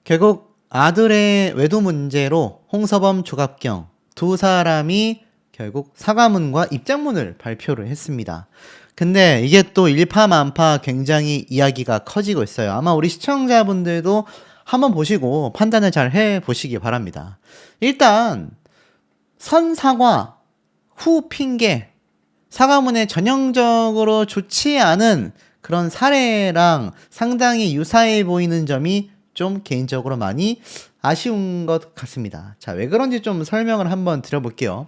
결국 아들의 외도 문제로 홍서범, 조갑경 두 사람이 결국 사과문과 입장문을 발표를 했습니다. 근데 이게 또 일파만파 굉장히 이야기가 커지고 있어요. 아마 우리 시청자분들도 한번 보시고 판단을 잘 해보시기 바랍니다. 일단 선 사과, 후 핑계, 사과문에 전형적으로 좋지 않은 그런 사례랑 상당히 유사해 보이는 점이 좀 개인적으로 많이 아쉬운 것 같습니다. 자, 왜 그런지 좀 설명을 한번 드려볼게요.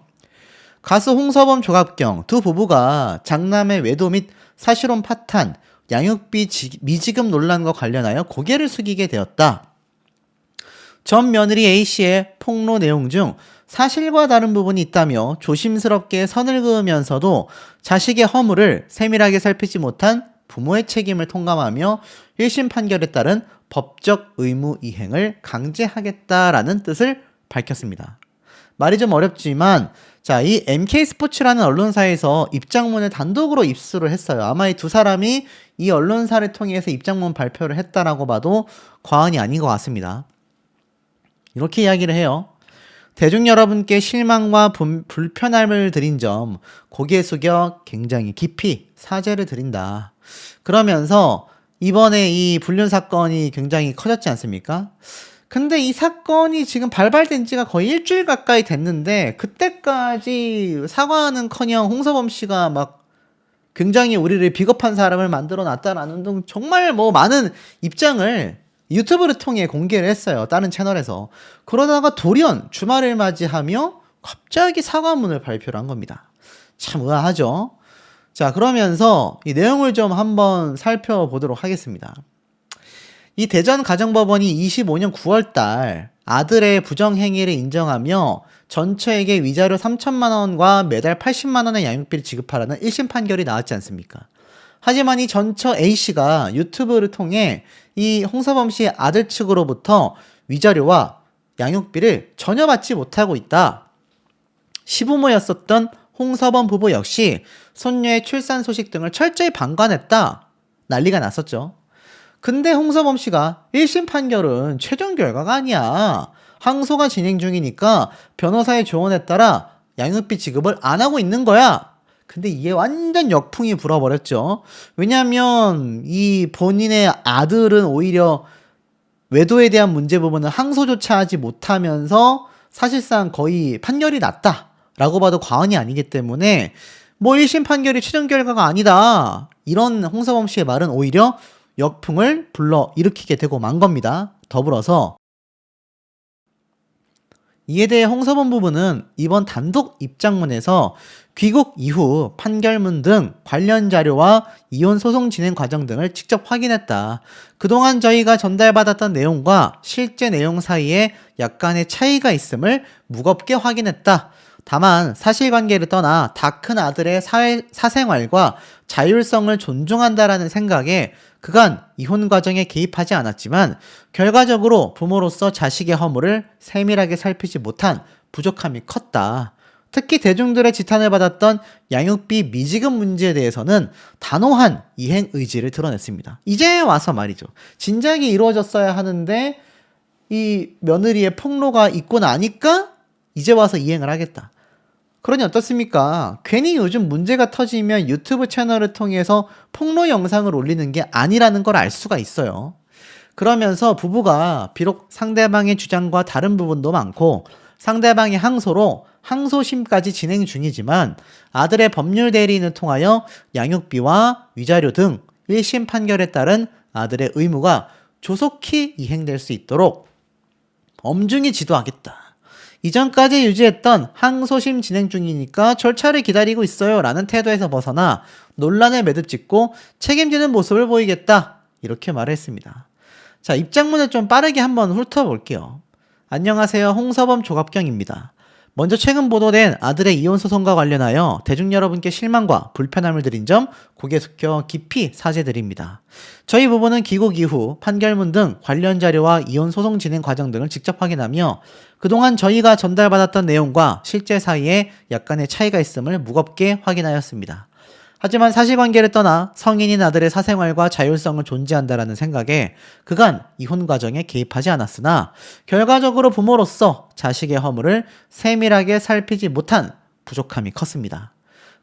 가수 홍서범, 조갑경 두 부부가 장남의 외도 및 사실혼 파탄, 양육비 미지급 논란과 관련하여 고개를 숙이게 되었다. 전 며느리 A씨의 폭로 내용 중 사실과 다른 부분이 있다며 조심스럽게 선을 그으면서도 자식의 허물을 세밀하게 살피지 못한 부모의 책임을 통감하며 1심 판결에 따른 법적 의무 이행을 강제하겠다라는 뜻을 밝혔습니다. 말이 좀 어렵지만 자, 이 MK스포츠라는 언론사에서 입장문을 단독으로 입수를 했어요. 아마 이 두 사람이 이 언론사를 통해서 입장문 발표를 했다라고 봐도 과언이 아닌 것 같습니다. 이렇게 이야기를 해요. 대중 여러분께 실망과 불편함을 드린 점 고개 숙여 굉장히 깊이 사죄를 드린다. 그러면서 이번에 이 불륜 사건이 굉장히 커졌지 않습니까? 근데 이 사건이 지금 발발된 지가 거의 일주일 가까이 됐는데 그때까지 사과하는커녕 홍서범 씨가 막 굉장히 우리를 비겁한 사람을 만들어 놨다라는 등 정말 뭐 많은 입장을 유튜브를 통해 공개를 했어요. 다른 채널에서. 그러다가 돌연 주말을 맞이하며 갑자기 사과문을 발표를 한 겁니다. 참 의아하죠? 자, 그러면서 이 내용을 좀 한번 살펴보도록 하겠습니다. 이 대전가정법원이 25년 9월달 아들의 부정행위를 인정하며 전처에게 위자료 3천만 원과 매달 80만 원의 양육비를 지급하라는 1심 판결이 나왔지 않습니까? 하지만 이 전처 A씨가 유튜브를 통해 이 홍서범 씨의 아들 측으로부터 위자료와 양육비를 전혀 받지 못하고 있다. 시부모였었던 홍서범 부부 역시 손녀의 출산 소식 등을 철저히 방관했다. 난리가 났었죠. 근데 홍서범 씨가 1심 판결은 최종 결과가 아니야. 항소가 진행 중이니까 변호사의 조언에 따라 양육비 지급을 안 하고 있는 거야. 근데 이게 완전 역풍이 불어버렸죠. 왜냐면 이 본인의 아들은 오히려 외도에 대한 문제 부분은 항소조차 하지 못하면서 사실상 거의 판결이 났다라고 봐도 과언이 아니기 때문에 뭐 1심 판결이 최종 결과가 아니다. 이런 홍서범 씨의 말은 오히려 역풍을 불러일으키게 되고 만 겁니다. 더불어서 이에 대해 홍서범 부부는 이번 단독 입장문에서 귀국 이후 판결문 등 관련 자료와 이혼 소송 진행 과정 등을 직접 확인했다. 그동안 저희가 전달받았던 내용과 실제 내용 사이에 약간의 차이가 있음을 무겁게 확인했다. 다만 사실관계를 떠나 다 큰 아들의 사생활과 자율성을 존중한다라는 생각에 그간 이혼 과정에 개입하지 않았지만 결과적으로 부모로서 자식의 허물을 세밀하게 살피지 못한 부족함이 컸다. 특히 대중들의 지탄을 받았던 양육비 미지급 문제에 대해서는 단호한 이행 의지를 드러냈습니다. 이제 와서 말이죠. 진작에 이루어졌어야 하는데 이 며느리의 폭로가 있고 나니까 이제 와서 이행을 하겠다. 그러니 어떻습니까? 괜히 요즘 문제가 터지면 유튜브 채널을 통해서 폭로 영상을 올리는 게 아니라는 걸 알 수가 있어요. 그러면서 부부가 비록 상대방의 주장과 다른 부분도 많고 상대방의 항소로 항소심까지 진행 중이지만 아들의 법률 대리인을 통하여 양육비와 위자료 등 1심 판결에 따른 아들의 의무가 조속히 이행될 수 있도록 엄중히 지도하겠다. 이전까지 유지했던 항소심 진행 중이니까 절차를 기다리고 있어요 라는 태도에서 벗어나 논란을 매듭짓고 책임지는 모습을 보이겠다. 이렇게 말했습니다. 자, 입장문을 좀 빠르게 한번 훑어볼게요. 안녕하세요. 홍서범 조갑경입니다. 먼저 최근 보도된 아들의 이혼 소송과 관련하여 대중 여러분께 실망과 불편함을 드린 점 고개 숙여 깊이 사죄드립니다. 저희 부부는 귀국 이후 판결문 등 관련 자료와 이혼 소송 진행 과정 등을 직접 확인하며 그동안 저희가 전달받았던 내용과 실제 사이에 약간의 차이가 있음을 무겁게 확인하였습니다. 하지만 사실관계를 떠나 성인인 아들의 사생활과 자율성을 존재한다라는 생각에 그간 이혼 과정에 개입하지 않았으나 결과적으로 부모로서 자식의 허물을 세밀하게 살피지 못한 부족함이 컸습니다.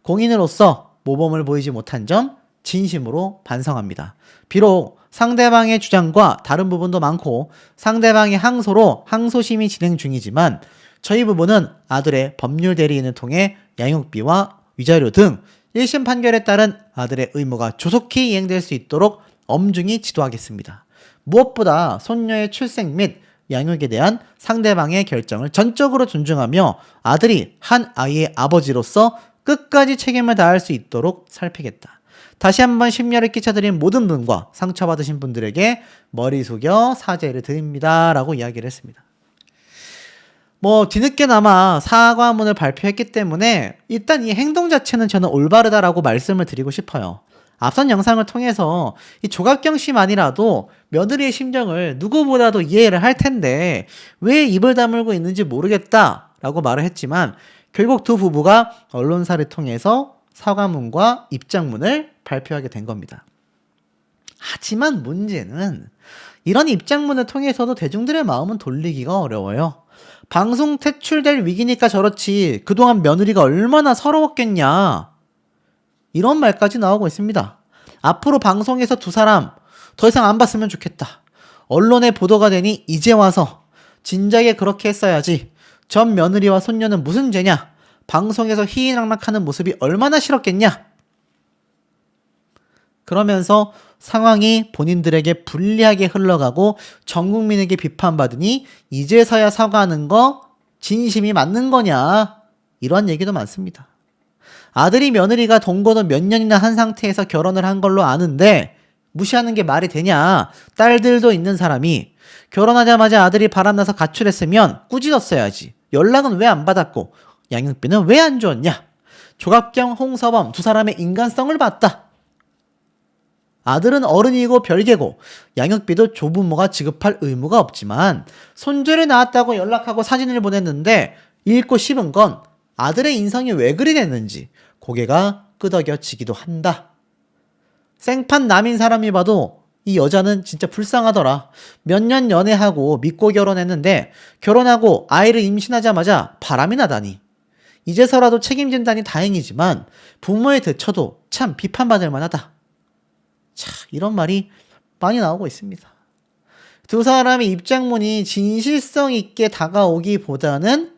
공인으로서 모범을 보이지 못한 점 진심으로 반성합니다. 비록 상대방의 주장과 다른 부분도 많고 상대방의 항소로 항소심이 진행 중이지만 저희 부부는 아들의 법률 대리인을 통해 양육비와 위자료 등 1심 판결에 따른 아들의 의무가 조속히 이행될 수 있도록 엄중히 지도하겠습니다. 무엇보다 손녀의 출생 및 양육에 대한 상대방의 결정을 전적으로 존중하며 아들이 한 아이의 아버지로서 끝까지 책임을 다할 수 있도록 살피겠다. 다시 한번 심려를 끼쳐드린 모든 분과 상처받으신 분들에게 머리 숙여 사죄를 드립니다. 라고 이야기를 했습니다. 뒤늦게나마 사과문을 발표했기 때문에 일단 이 행동 자체는 저는 올바르다라고 말씀을 드리고 싶어요. 앞선 영상을 통해서 이 조갑경 씨만이라도 며느리의 심정을 누구보다도 이해를 할 텐데 왜 입을 다물고 있는지 모르겠다라고 말을 했지만 결국 두 부부가 언론사를 통해서 사과문과 입장문을 발표하게 된 겁니다. 하지만 문제는 이런 입장문을 통해서도 대중들의 마음은 돌리기가 어려워요. 방송 퇴출될 위기니까 저렇지 그동안 며느리가 얼마나 서러웠겠냐 이런 말까지 나오고 있습니다. 앞으로 방송에서 두 사람 더 이상 안 봤으면 좋겠다. 언론에 보도가 되니 이제 와서 진작에 그렇게 했어야지. 전 며느리와 손녀는 무슨 죄냐. 방송에서 희희낙낙하는 모습이 얼마나 싫었겠냐. 그러면서 상황이 본인들에게 불리하게 흘러가고 전 국민에게 비판받으니 이제서야 사과하는 거 진심이 맞는 거냐 이런 얘기도 많습니다. 아들이 며느리가 동거도 몇 년이나 한 상태에서 결혼을 한 걸로 아는데 무시하는 게 말이 되냐. 딸들도 있는 사람이 결혼하자마자 아들이 바람나서 가출했으면 꾸짖었어야지. 연락은 왜 안 받았고 양육비는 왜 안 줬냐. 조갑경, 홍서범 두 사람의 인간성을 봤다. 아들은 어른이고 별개고 양육비도 조부모가 지급할 의무가 없지만 손주를 낳았다고 연락하고 사진을 보냈는데 읽고 싶은 건 아들의 인성이 왜 그리 됐는지 고개가 끄덕여지기도 한다. 생판 남인 사람이 봐도 이 여자는 진짜 불쌍하더라. 몇 년 연애하고 믿고 결혼했는데 결혼하고 아이를 임신하자마자 바람이 나다니. 이제서라도 책임진다니 다행이지만 부모의 대처도 참 비판받을 만하다. 자, 이런 말이 많이 나오고 있습니다. 두 사람의 입장문이 진실성 있게 다가오기보다는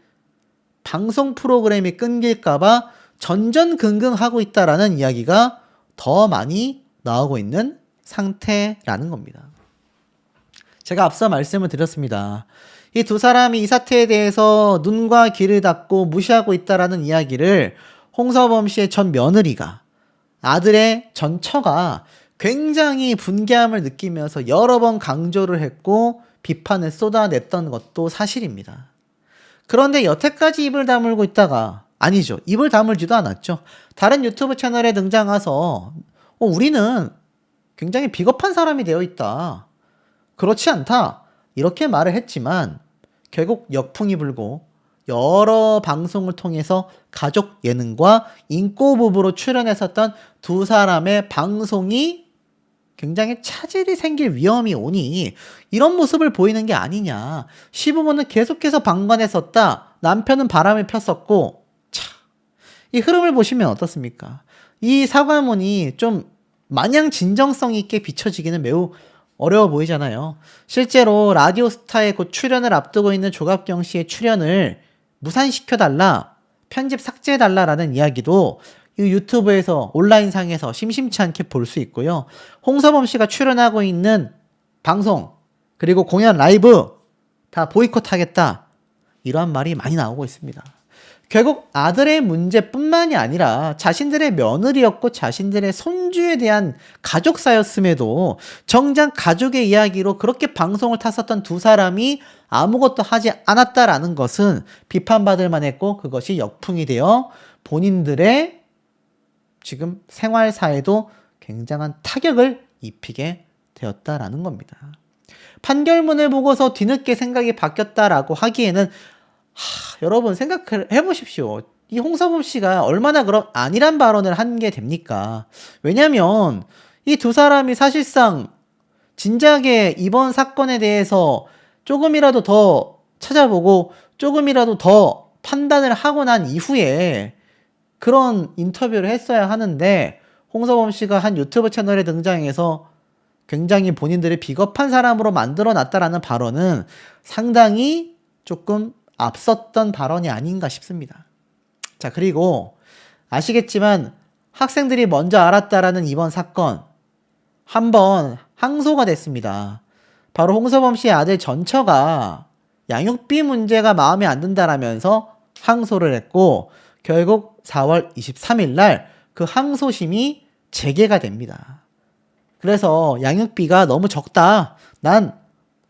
방송 프로그램이 끊길까봐 전전긍긍하고 있다라는 이야기가 더 많이 나오고 있는 상태라는 겁니다. 제가 앞서 말씀을 드렸습니다. 이 두 사람이 이 사태에 대해서 눈과 귀를 닫고 무시하고 있다라는 이야기를 홍서범 씨의 전 며느리가 아들의 전 처가 굉장히 분개함을 느끼면서 여러 번 강조를 했고 비판을 쏟아냈던 것도 사실입니다. 그런데 여태까지 입을 다물고 있다가 아니죠. 입을 다물지도 않았죠. 다른 유튜브 채널에 등장해서 우리는 굉장히 비겁한 사람이 되어 있다. 그렇지 않다. 이렇게 말을 했지만 결국 역풍이 불고 여러 방송을 통해서 가족 예능과 인꼬 부부로 출연했었던 두 사람의 방송이 굉장히 차질이 생길 위험이 오니 이런 모습을 보이는 게 아니냐. 시부모는 계속해서 방관했었다. 남편은 바람을 폈었고 이 흐름을 보시면 어떻습니까? 이 사과문이 좀 마냥 진정성 있게 비춰지기는 매우 어려워 보이잖아요. 실제로 라디오스타에 곧 출연을 앞두고 있는 조갑경 씨의 출연을 무산시켜달라, 편집 삭제해달라라는 이야기도 이 유튜브에서 온라인상에서 심심치 않게 볼 수 있고요. 홍서범 씨가 출연하고 있는 방송 그리고 공연 라이브 다 보이콧하겠다 이러한 말이 많이 나오고 있습니다. 결국 아들의 문제뿐만이 아니라 자신들의 며느리였고 자신들의 손주에 대한 가족사였음에도 정작 가족의 이야기로 그렇게 방송을 탔었던 두 사람이 아무것도 하지 않았다라는 것은 비판받을 만했고 그것이 역풍이 되어 본인들의 지금 생활사에도 굉장한 타격을 입히게 되었다라는 겁니다. 판결문을 보고서 뒤늦게 생각이 바뀌었다라고 하기에는 여러분 생각을 해보십시오. 이 홍서범 씨가 얼마나 그럼 아니란 발언을 한 게 됩니까? 왜냐면 이 두 사람이 사실상 진작에 이번 사건에 대해서 조금이라도 더 찾아보고 조금이라도 더 판단을 하고 난 이후에 그런 인터뷰를 했어야 하는데, 홍서범 씨가 한 유튜브 채널에 등장해서 굉장히 본인들을 비겁한 사람으로 만들어 놨다라는 발언은 상당히 조금 앞섰던 발언이 아닌가 싶습니다. 자, 그리고 아시겠지만 학생들이 먼저 알았다라는 이번 사건 한번 항소가 됐습니다. 바로 홍서범 씨의 아들 전처가 양육비 문제가 마음에 안 든다라면서 항소를 했고, 결국 4월 23일 날 그 항소심이 재개가 됩니다. 그래서 양육비가 너무 적다, 난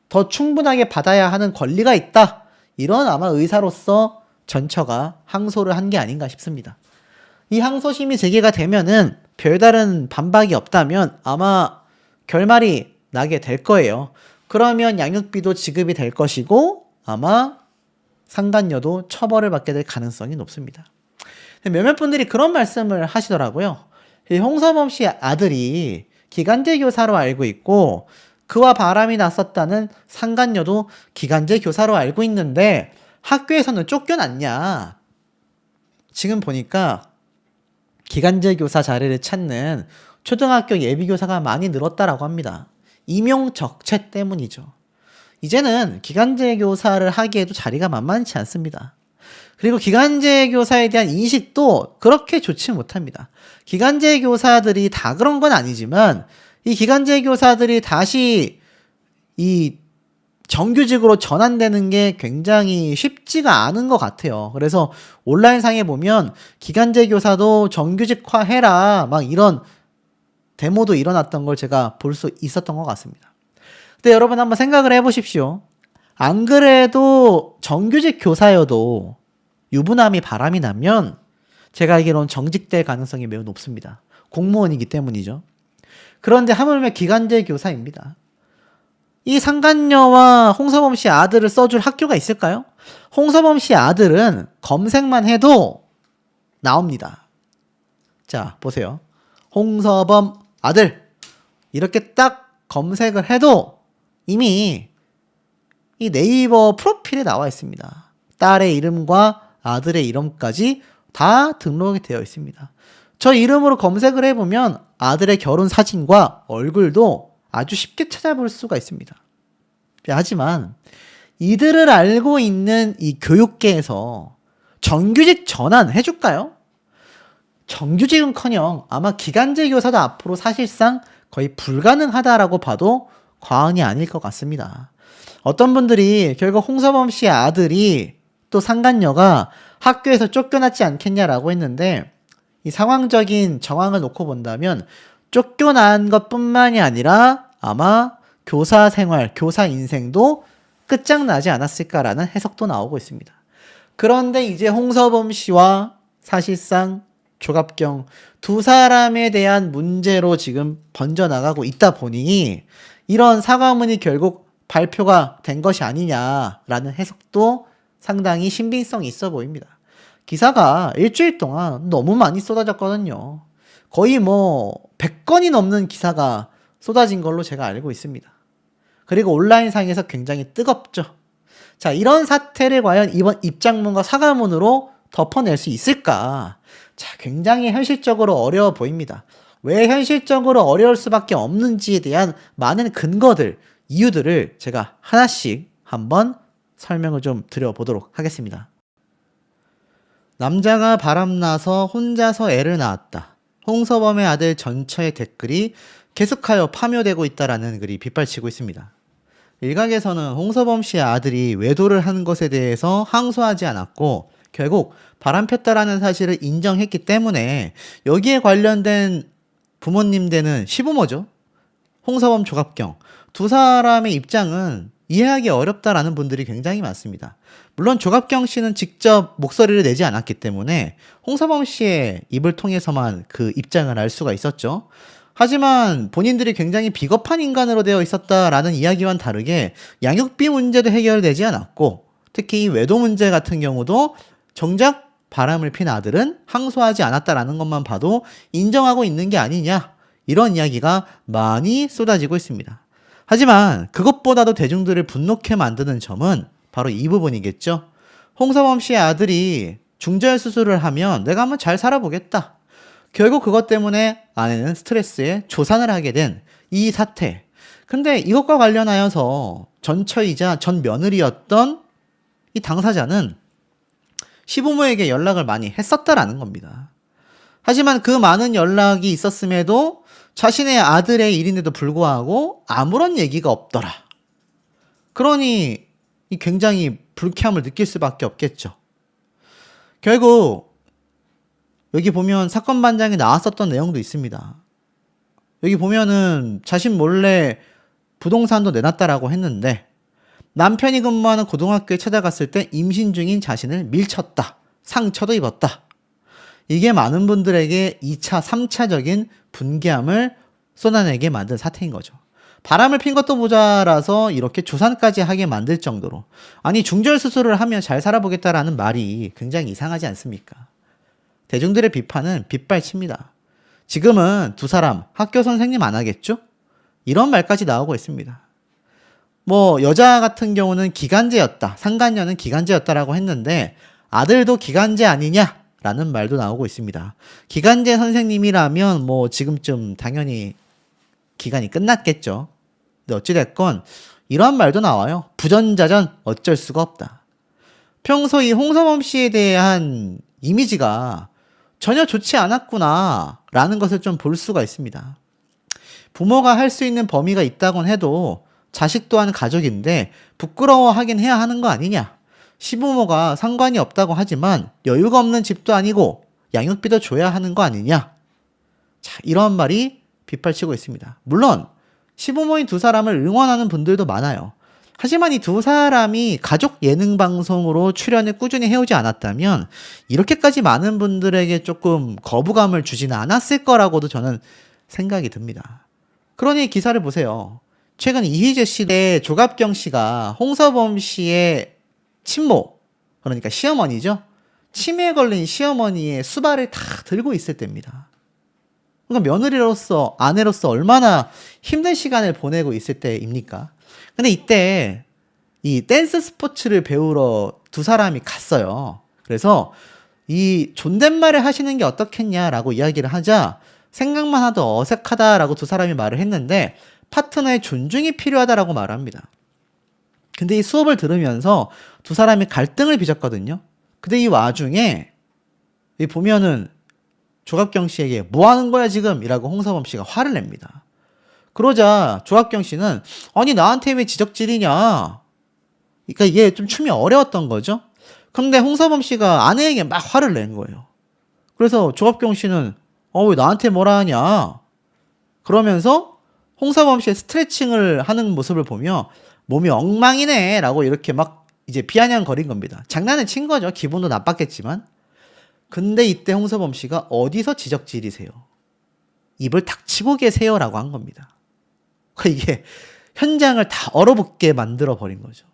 더 충분하게 받아야 하는 권리가 있다, 이런 아마 의사로서 전처가 항소를 한 게 아닌가 싶습니다. 이 항소심이 재개가 되면은 별다른 반박이 없다면 아마 결말이 나게 될 거예요. 그러면 양육비도 지급이 될 것이고 아마 상간녀도 처벌을 받게 될 가능성이 높습니다. 몇몇 분들이 그런 말씀을 하시더라고요. 홍서범 씨의 아들이 기간제 교사로 알고 있고 그와 바람이 났었다는 상간녀도 기간제 교사로 알고 있는데 학교에서는 쫓겨났냐. 지금 보니까 기간제 교사 자리를 찾는 초등학교 예비교사가 많이 늘었다라고 합니다. 임용적체 때문이죠. 이제는 기간제 교사를 하기에도 자리가 만만치 않습니다. 그리고 기간제 교사에 대한 인식도 그렇게 좋지 못합니다. 기간제 교사들이 다 그런 건 아니지만 이 기간제 교사들이 다시 이 정규직으로 전환되는 게 굉장히 쉽지가 않은 것 같아요. 그래서 온라인상에 보면 기간제 교사도 정규직화해라 막 이런 데모도 일어났던 걸 제가 볼 수 있었던 것 같습니다. 근데 여러분 한번 생각을 해보십시오. 안 그래도 정규직 교사여도 유부남이 바람이 나면 제가 알기로는 정직될 가능성이 매우 높습니다. 공무원이기 때문이죠. 그런데 하물며 기간제 교사입니다. 이 상간녀와 홍서범 씨 아들을 써줄 학교가 있을까요? 홍서범 씨 아들은 검색만 해도 나옵니다. 자, 보세요. 홍서범 아들 이렇게 딱 검색을 해도 이미 이 네이버 프로필에 나와 있습니다. 딸의 이름과 아들의 이름까지 다 등록이 되어 있습니다. 저 이름으로 검색을 해보면 아들의 결혼 사진과 얼굴도 아주 쉽게 찾아볼 수가 있습니다. 하지만 이들을 알고 있는 이 교육계에서 정규직 전환 해줄까요? 정규직은커녕 아마 기간제 교사도 앞으로 사실상 거의 불가능하다라고 봐도 과언이 아닐 것 같습니다. 어떤 분들이 결국 홍서범 씨의 아들이 또 상간녀가 학교에서 쫓겨났지 않겠냐라고 했는데, 이 상황적인 정황을 놓고 본다면 쫓겨난 것뿐만이 아니라 아마 교사 생활, 교사 인생도 끝장나지 않았을까라는 해석도 나오고 있습니다. 그런데 이제 홍서범 씨와 사실상 조갑경 두 사람에 대한 문제로 지금 번져나가고 있다 보니 이런 사과문이 결국 발표가 된 것이 아니냐라는 해석도 상당히 신빙성이 있어 보입니다. 기사가 일주일 동안 너무 많이 쏟아졌거든요. 거의 100건이 넘는 기사가 쏟아진 걸로 제가 알고 있습니다. 그리고 온라인상에서 굉장히 뜨겁죠. 자, 이런 사태를 과연 이번 입장문과 사과문으로 덮어낼 수 있을까? 자, 굉장히 현실적으로 어려워 보입니다. 왜 현실적으로 어려울 수밖에 없는지에 대한 많은 근거들, 이유들을 제가 하나씩 한번 설명을 좀 드려보도록 하겠습니다. 남자가 바람나서 혼자서 애를 낳았다. 홍서범의 아들 전처의 댓글이 계속하여 파묘되고 있다라는 글이 빗발치고 있습니다. 일각에서는 홍서범 씨의 아들이 외도를 한 것에 대해서 항소하지 않았고 결국 바람폈다라는 사실을 인정했기 때문에 여기에 관련된 부모님들은 시부모죠. 홍서범, 조갑경 두 사람의 입장은 이해하기 어렵다라는 분들이 굉장히 많습니다. 물론 조갑경 씨는 직접 목소리를 내지 않았기 때문에 홍서범 씨의 입을 통해서만 그 입장을 알 수가 있었죠. 하지만 본인들이 굉장히 비겁한 인간으로 되어 있었다라는 이야기와는 다르게 양육비 문제도 해결되지 않았고 특히 이 외도 문제 같은 경우도 정작 바람을 핀 아들은 항소하지 않았다라는 것만 봐도 인정하고 있는 게 아니냐, 이런 이야기가 많이 쏟아지고 있습니다. 하지만 그것보다도 대중들을 분노케 만드는 점은 바로 이 부분이겠죠. 홍서범 씨의 아들이 중절 수술을 하면 내가 한번 잘 살아보겠다. 결국 그것 때문에 아내는 스트레스에 조산을 하게 된 이 사태. 근데 이것과 관련하여서 전 처이자 전 며느리였던 이 당사자는 시부모에게 연락을 많이 했었다라는 겁니다. 하지만 그 많은 연락이 있었음에도 자신의 아들의 일인데도 불구하고 아무런 얘기가 없더라. 그러니 굉장히 불쾌함을 느낄 수밖에 없겠죠. 결국 여기 보면 사건 반장에 나왔었던 내용도 있습니다. 여기 보면은 자신 몰래 부동산도 내놨다라고 했는데 남편이 근무하는 고등학교에 찾아갔을 때 임신 중인 자신을 밀쳤다. 상처도 입었다. 이게 많은 분들에게 2차, 3차적인 분개함을 쏟아내게 만든 사태인 거죠. 바람을 핀 것도 모자라서 이렇게 조산까지 하게 만들 정도로, 아니 중절 수술을 하면 잘 살아보겠다라는 말이 굉장히 이상하지 않습니까? 대중들의 비판은 빗발칩니다. 지금은 두 사람 학교 선생님 안 하겠죠? 이런 말까지 나오고 있습니다. 뭐 여자 같은 경우는 기간제였다, 상간녀는 기간제였다라고 했는데 아들도 기간제 아니냐라는 말도 나오고 있습니다. 기간제 선생님이라면 뭐 지금쯤 당연히 기간이 끝났겠죠. 근데 어찌됐건 이런 말도 나와요. 부전자전 어쩔 수가 없다. 평소 이 홍서범 씨에 대한 이미지가 전혀 좋지 않았구나 라는 것을 좀 볼 수가 있습니다. 부모가 할 수 있는 범위가 있다곤 해도 자식 또한 가족인데 부끄러워하긴 해야 하는 거 아니냐. 시부모가 상관이 없다고 하지만 여유가 없는 집도 아니고 양육비도 줘야 하는 거 아니냐. 자, 이런 말이 빗발치고 있습니다. 물론 시부모인 두 사람을 응원하는 분들도 많아요. 하지만 이 두 사람이 가족 예능 방송으로 출연을 꾸준히 해오지 않았다면 이렇게까지 많은 분들에게 조금 거부감을 주지는 않았을 거라고도 저는 생각이 듭니다. 그러니 기사를 보세요. 최근 이휘재 씨 대 조갑경 씨가 홍서범 씨의 친모, 그러니까 시어머니죠. 치매에 걸린 시어머니의 수발을 다 들고 있을 때입니다. 그러니까 며느리로서, 아내로서 얼마나 힘든 시간을 보내고 있을 때입니까? 근데 이때 이 댄스 스포츠를 배우러 두 사람이 갔어요. 그래서 이 존댓말을 하시는 게 어떻겠냐라고 이야기를 하자 생각만 하도 어색하다라고 두 사람이 말을 했는데 파트너의 존중이 필요하다라고 말합니다. 근데 이 수업을 들으면서 두 사람이 갈등을 빚었거든요. 근데 이 와중에 이 보면은 조갑경 씨에게 뭐 하는 거야 지금? 이라고 홍서범 씨가 화를 냅니다. 그러자 조갑경 씨는 아니 나한테 왜 지적질이냐. 그러니까 이게 좀 춤이 어려웠던 거죠. 근데 홍서범 씨가 아내에게 막 화를 낸 거예요. 그래서 조갑경 씨는 왜 나한테 뭐라 하냐. 그러면서 홍서범 씨의 스트레칭을 하는 모습을 보며 몸이 엉망이네 라고 이렇게 막 이제 비아냥거린 겁니다. 장난을 친 거죠. 기분도 나빴겠지만. 근데 이때 홍서범 씨가 어디서 지적질이세요? 입을 닥치고 계세요 라고 한 겁니다. 이게 현장을 다 얼어붙게 만들어 버린 거죠.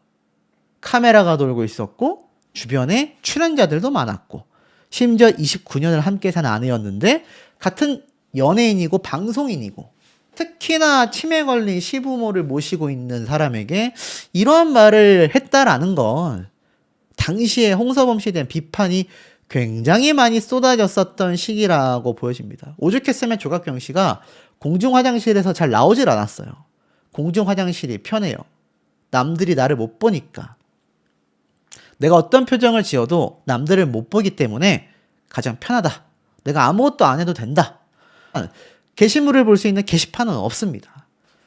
카메라가 돌고 있었고 주변에 출연자들도 많았고 심지어 29년을 함께 산 아내였는데 같은 연예인이고 방송인이고 특히나 치매 걸린 시부모를 모시고 있는 사람에게 이러한 말을 했다라는 건 당시에 홍서범 씨에 대한 비판이 굉장히 많이 쏟아졌었던 시기라고 보여집니다. 오죽했으면 조갑경 씨가 공중 화장실에서 잘 나오질 않았어요. 공중 화장실이 편해요. 남들이 나를 못 보니까. 내가 어떤 표정을 지어도 남들을 못 보기 때문에 가장 편하다. 내가 아무것도 안 해도 된다. 게시물을 볼 수 있는 게시판은 없습니다.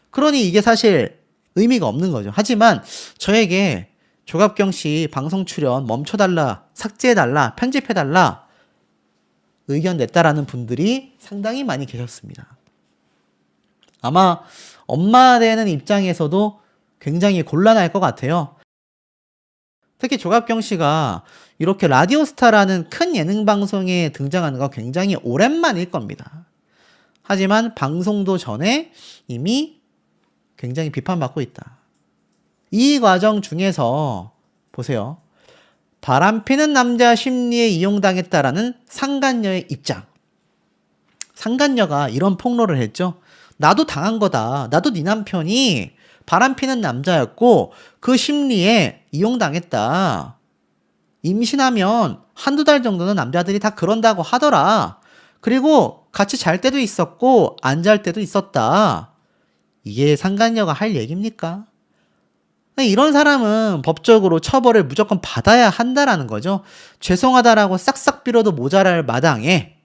그러니 이게 사실 의미가 없는 거죠. 하지만 저에게 조갑경 씨 방송 출연 멈춰달라, 삭제해달라, 편집해달라 의견 냈다라는 분들이 상당히 많이 계셨습니다. 아마 엄마 되는 입장에서도 굉장히 곤란할 것 같아요. 특히 조갑경 씨가 이렇게 라디오스타라는 큰 예능 방송에 등장하는 거 굉장히 오랜만일 겁니다. 하지만 방송도 전에 이미 굉장히 비판받고 있다. 이 과정 중에서 보세요. 바람피는 남자 심리에 이용당했다라는 상간녀의 입장. 상간녀가 이런 폭로를 했죠. 나도 당한 거다. 나도 네 남편이 바람피는 남자였고 그 심리에 이용당했다. 임신하면 한두 달 정도는 남자들이 다 그런다고 하더라. 그리고 같이 잘 때도 있었고 안 잘 때도 있었다. 이게 상간녀가 할 얘기입니까? 이런 사람은 법적으로 처벌을 무조건 받아야 한다라는 거죠. 죄송하다라고 싹싹 빌어도 모자랄 마당에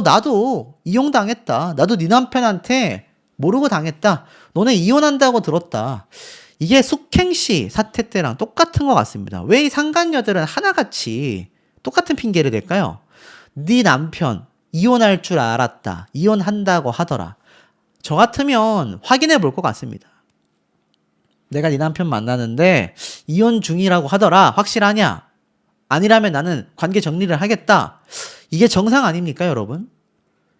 나도 이용당했다. 나도 네 남편한테 모르고 당했다. 너네 이혼한다고 들었다. 이게 숙행시 사태 때랑 똑같은 것 같습니다. 왜 이 상간녀들은 하나같이 똑같은 핑계를 댈까요? 네 남편 이혼할 줄 알았다. 이혼한다고 하더라. 저 같으면 확인해 볼 것 같습니다. 내가 네 남편 만나는데 이혼 중이라고 하더라. 확실하냐? 아니라면 나는 관계 정리를 하겠다. 이게 정상 아닙니까, 여러분?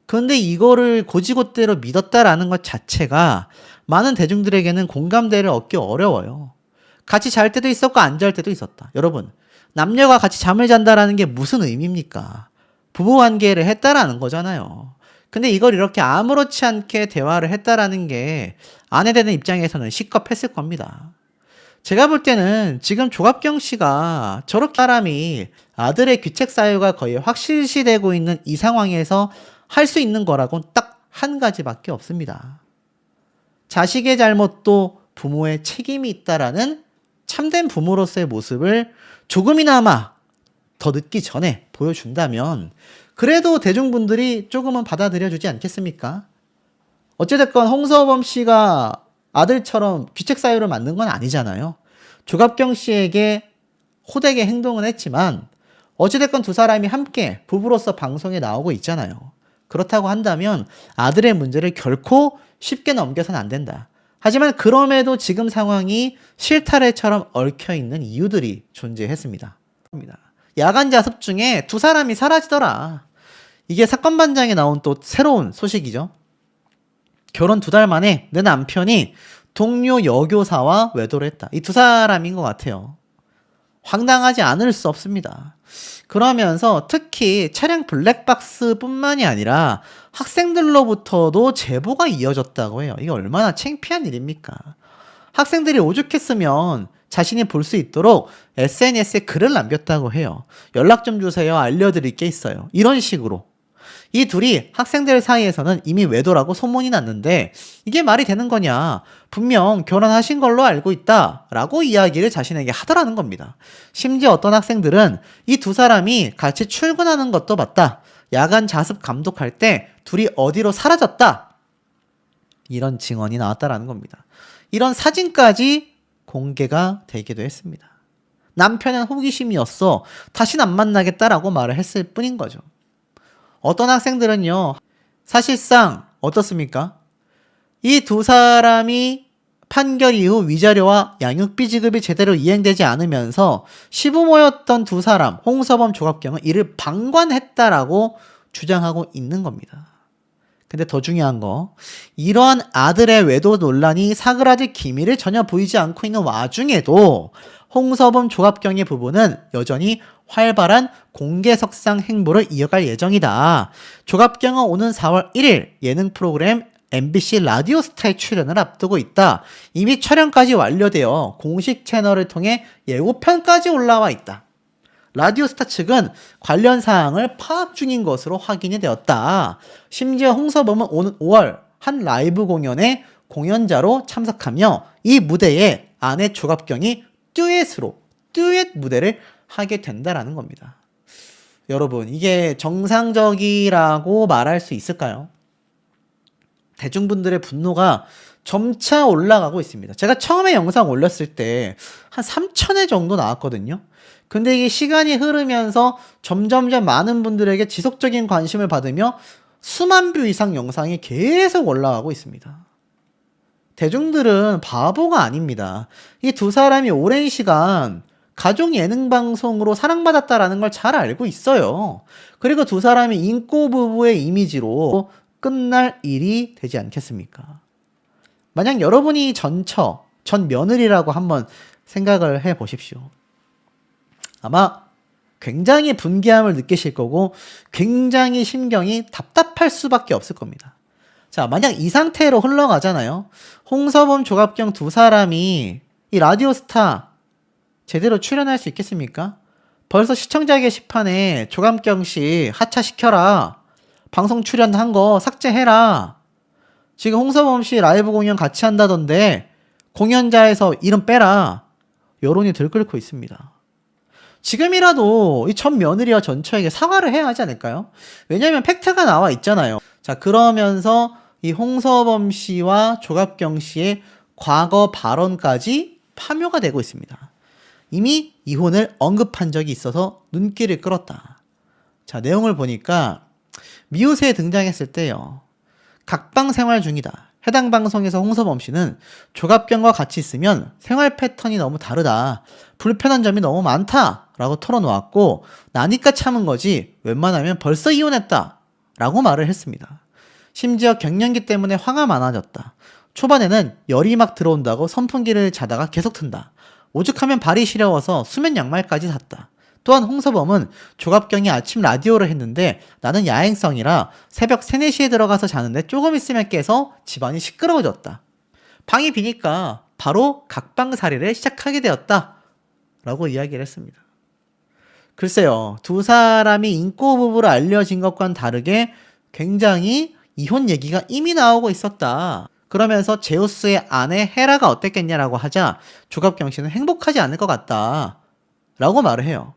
그런데 이거를 고지고대로 믿었다라는 것 자체가 많은 대중들에게는 공감대를 얻기 어려워요. 같이 잘 때도 있었고 안 잘 때도 있었다. 여러분, 남녀가 같이 잠을 잔다라는 게 무슨 의미입니까? 부부관계를 했다라는 거잖아요. 근데 이걸 이렇게 아무렇지 않게 대화를 했다라는 게 아내되는 입장에서는 식겁했을 겁니다. 제가 볼 때는 지금 조갑경 씨가 저렇게 사람이 아들의 귀책 사유가 거의 확실시되고 있는 이 상황에서 할 수 있는 거라고는 딱 한 가지밖에 없습니다. 자식의 잘못도 부모의 책임이 있다라는 참된 부모로서의 모습을 조금이나마 더 늦기 전에 보여준다면 그래도 대중분들이 조금은 받아들여 주지 않겠습니까? 어찌됐건 홍서범 씨가 아들처럼 귀책 사유를 만든 건 아니잖아요. 조갑경 씨에게 호되게 행동은 했지만 어찌됐건 두 사람이 함께 부부로서 방송에 나오고 있잖아요. 그렇다고 한다면 아들의 문제를 결코 쉽게 넘겨서는 안 된다. 하지만 그럼에도 지금 상황이 실타래처럼 얽혀있는 이유들이 존재했습니다. 야간 자습 중에 두 사람이 사라지더라. 이게 사건 반장에 나온 또 새로운 소식이죠. 결혼 2달 만에 내 남편이 동료 여교사와 외도를 했다. 이 두 사람인 것 같아요. 황당하지 않을 수 없습니다. 그러면서 특히 차량 블랙박스 뿐만이 아니라 학생들로부터도 제보가 이어졌다고 해요. 이게 얼마나 창피한 일입니까? 학생들이 오죽했으면 자신이 볼 수 있도록 SNS에 글을 남겼다고 해요. 연락 좀 주세요. 알려드릴 게 있어요. 이런 식으로. 이 둘이 학생들 사이에서는 이미 외도라고 소문이 났는데 이게 말이 되는 거냐. 분명 결혼하신 걸로 알고 있다 라고 이야기를 자신에게 하더라는 겁니다. 심지어 어떤 학생들은 이 두 사람이 같이 출근하는 것도 봤다. 야간 자습 감독할 때 둘이 어디로 사라졌다. 이런 증언이 나왔다라는 겁니다. 이런 사진까지 공개가 되기도 했습니다. 남편은 호기심이었어. 다시는 안 만나겠다라고 말을 했을 뿐인 거죠. 어떤 학생들은요, 사실상 어떻습니까? 이 두 사람이 판결 이후 위자료와 양육비 지급이 제대로 이행되지 않으면서 시부모였던 두 사람, 홍서범, 조갑경은 이를 방관했다라고 주장하고 있는 겁니다. 근데 더 중요한 거, 이러한 아들의 외도 논란이 사그라질 기미를 전혀 보이지 않고 있는 와중에도 홍서범, 조갑경의 부부는 여전히 활발한 공개석상 행보를 이어갈 예정이다. 조갑경은 오는 4월 1일 예능 프로그램 MBC 라디오스타에 출연을 앞두고 있다. 이미 촬영까지 완료되어 공식 채널을 통해 예고편까지 올라와 있다. 라디오스타 측은 관련 사항을 파악 중인 것으로 확인이 되었다. 심지어 홍서범은 오는 5월 한 라이브 공연에 공연자로 참석하며 이 무대에 아내 조갑경이 듀엣 무대를 하게 된다라는 겁니다. 여러분, 이게 정상적이라고 말할 수 있을까요? 대중분들의 분노가 점차 올라가고 있습니다. 제가 처음에 영상 올렸을 때 한 3,000회 정도 나왔거든요. 근데 이게 시간이 흐르면서 점점점 많은 분들에게 지속적인 관심을 받으며 수만 뷰 이상 영상이 계속 올라가고 있습니다. 대중들은 바보가 아닙니다. 이 두 사람이 오랜 시간 가족 예능 방송으로 사랑받았다라는 걸 잘 알고 있어요. 그리고 두 사람이 인꼬 부부의 이미지로 끝날 일이 되지 않겠습니까? 만약 여러분이 전 며느리라고 한번 생각을 해 보십시오. 아마 굉장히 분개함을 느끼실 거고 굉장히 심경이 답답할 수밖에 없을 겁니다. 자, 만약 이 상태로 흘러가잖아요. 홍서범, 조갑경 두 사람이 이 라디오스타 제대로 출연할 수 있겠습니까? 벌써 시청자 게시판에 조갑경 씨 하차시켜라. 방송 출연한 거 삭제해라. 지금 홍서범 씨 라이브 공연 같이 한다던데 공연자에서 이름 빼라. 여론이 들끓고 있습니다. 지금이라도 이 전 며느리와 전처에게 사과를 해야 하지 않을까요? 왜냐면 팩트가 나와 있잖아요. 자, 그러면서 이 홍서범 씨와 조갑경 씨의 과거 발언까지 파묘가 되고 있습니다. 이미 이혼을 언급한 적이 있어서 눈길을 끌었다. 자, 내용을 보니까 미우새에 등장했을 때요. 각방 생활 중이다. 해당 방송에서 홍서범 씨는 조갑경과 같이 있으면 생활 패턴이 너무 다르다. 불편한 점이 너무 많다. 라고 털어놓았고 나니까 참은 거지 웬만하면 벌써 이혼했다. 라고 말을 했습니다. 심지어 갱년기 때문에 화가 많아졌다. 초반에는 열이 막 들어온다고 선풍기를 자다가 계속 튼다. 오죽하면 발이 시려워서 수면 양말까지 샀다. 또한 홍서범은 조갑경이 아침 라디오를 했는데 나는 야행성이라 새벽 3, 4시에 들어가서 자는데 조금 있으면 깨서 집안이 시끄러워졌다. 방이 비니까 바로 각방살이를 시작하게 되었다. 라고 이야기를 했습니다. 글쎄요. 두 사람이 인꼬 부부로 알려진 것과는 다르게 굉장히 이혼 얘기가 이미 나오고 있었다. 그러면서 제우스의 아내 헤라가 어땠겠냐라고 하자 조갑경 씨는 행복하지 않을 것 같다. 라고 말을 해요.